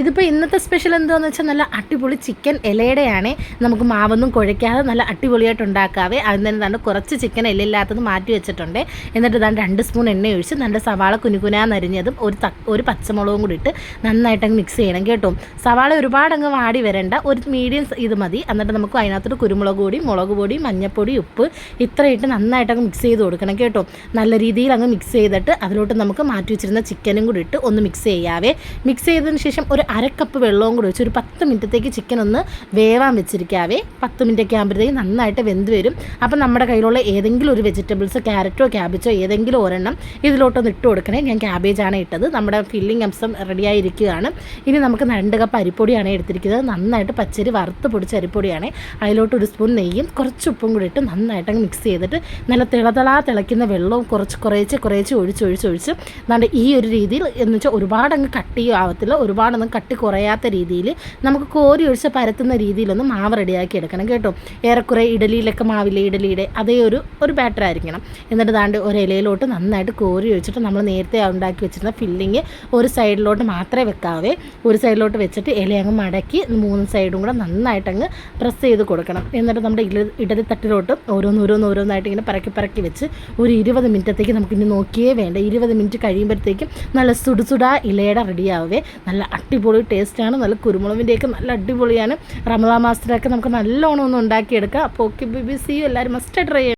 ഇതിപ്പോൾ ഇന്നത്തെ സ്പെഷ്യൽ എന്താണെന്ന് വെച്ചാൽ നല്ല അടിപൊളി ചിക്കൻ ഇലയുടെയാണ്. നമുക്ക് മാവൊന്നും കുഴയ്ക്കാതെ നല്ല അടിപൊളിയായിട്ട് ഉണ്ടാക്കാവേ. അതിന് തന്നെ തന്നെ കുറച്ച് ചിക്കൻ ഇലയില്ലാത്തത് മാറ്റി വെച്ചിട്ടുണ്ട്. എന്നിട്ട് ദാണ്ട് 2 സ്പൂൺ എണ്ണ ഒഴിച്ച് നല്ല സവാള കുനുകുനാന്നരിഞ്ഞതും ഒരു പച്ചമുളകും കൂടി ഇട്ട് നന്നായിട്ടങ്ങ് മിക്സ് ചെയ്യണം കേട്ടോ. സവാള ഒരുപാടങ്ങ് വാടി വരേണ്ട, ഒരു മീഡിയം ഇത് മതി. എന്നിട്ട് നമുക്ക് അതിനകത്തോട്ട് കുരുമുളക് പൊടി, മുളക് പൊടി, മഞ്ഞൾപ്പൊടി, ഉപ്പ് ഇത്രയിട്ട് നന്നായിട്ടങ്ങ് മിക്സ് ചെയ്ത് കൊടുക്കണം കേട്ടോ. നല്ല രീതിയിൽ അങ്ങ് മിക്സ് ചെയ്തിട്ട് അതിലോട്ട് നമുക്ക് മാറ്റി വെച്ചിരുന്ന ചിക്കനും കൂടി ഇട്ട് ഒന്ന് മിക്സ് ചെയ്യാവേ. മിക്സ് ചെയ്തതിന് ശേഷം ഒരു 1/2 കപ്പ് വെള്ളവും കൂടി വെച്ച് ഒരു 10 മിനിറ്റത്തേക്ക് ചിക്കൻ ഒന്ന് വേവാൻ വെച്ചിരിക്കാവേ. 10 മിനിറ്റൊക്കെ ആകുമ്പോഴത്തേക്ക് നന്നായിട്ട് വെന്ത് വരും. അപ്പം നമ്മുടെ കയ്യിലുള്ള ഏതെങ്കിലും ഒരു വെജിറ്റബിൾസ്, ക്യാരറ്റോ ക്യാബേജോ ഏതെങ്കിലും ഒരെണ്ണം ഇതിലോട്ടൊന്ന് ഇട്ട് കൊടുക്കണേ. ഞാൻ ക്യാബേജാണ് ഇട്ടത്. നമ്മുടെ ഫില്ലിംഗ് അംശം റെഡിയായിരിക്കുകയാണ്. ഇനി നമുക്ക് 2 കപ്പ് അരിപ്പൊടിയാണ് എടുത്തിരിക്കുന്നത്. നന്നായിട്ട് പച്ചരി വറുത്ത് പൊടിച്ച അരിപ്പൊടിയാണ്. അതിലോട്ട് 1 സ്പൂൺ നെയ്യും കുറച്ച് ഉപ്പും കൂടി ഇട്ട് നന്നായിട്ടങ്ങ് മിക്സ് ചെയ്തിട്ട് നല്ല തിളയ്ക്കുന്ന വെള്ളവും കുറേശ്ശെ ഒഴിച്ച് നല്ല ഈ ഒരു രീതിയിൽ എന്ന് വെച്ചാൽ ഒരുപാടങ്ങ് കട്ടി ആവത്തില്ല, ഒരുപാടൊന്നും കട്ടി കുറയാത്ത രീതിയിൽ നമുക്ക് കോരി ഒഴിച്ച് പരത്തുന്ന രീതിയിലൊന്ന് മാവ് റെഡിയാക്കി എടുക്കണം കേട്ടോ. ഏറെക്കുറെ ഇഡലിയിലൊക്കെ മാവില്ലേ, ഇഡലിയുടെ അതേ ഒരു ബാറ്റർ ആയിരിക്കണം. എന്നിട്ട് ദാണ്ട് ഒരു ഇലയിലോട്ട് നന്നായിട്ട് കോരി ഒഴിച്ചിട്ട് നമ്മൾ നേരത്തെ ഉണ്ടാക്കി വെച്ചിരുന്ന ഫില്ലിങ് ഒരു സൈഡിലോട്ട് മാത്രമേ വെക്കാവേ. ഒരു സൈഡിലോട്ട് വെച്ചിട്ട് ഇല അങ്ങ് മടക്കി 3 സൈഡും കൂടെ നന്നായിട്ടങ്ങ് പ്രസ് ചെയ്ത് കൊടുക്കണം. എന്നിട്ട് നമ്മുടെ ഇഡലി തട്ടിലോട്ട് ഓരോന്നായിട്ട് ഇങ്ങനെ പറക്കി വെച്ച് ഒരു 20 മിനിറ്റത്തേക്ക് നമുക്കിനി നോക്കിയേ വേണ്ട. 20 മിനിറ്റ് കഴിയുമ്പോഴത്തേക്കും നല്ല സുടുസുടാ ഇലയുടെ റെഡിയാവേ. നല്ല അടിപൊളി ടേസ്റ്റാണ്. നല്ല കുരുമുളകിൻ്റെയൊക്കെ നല്ല അടിപൊളിയാണ്. റമദാൻ മാസത്തിലൊക്കെ നമുക്ക് നല്ലോണം ഒന്ന് ഉണ്ടാക്കിയെടുക്കാം. അപ്പോൾ ഓക്കെ ബേബി, സീ യു. എല്ലാവരും മസ്റ്റ് ട്രൈ ചെയ്യണം.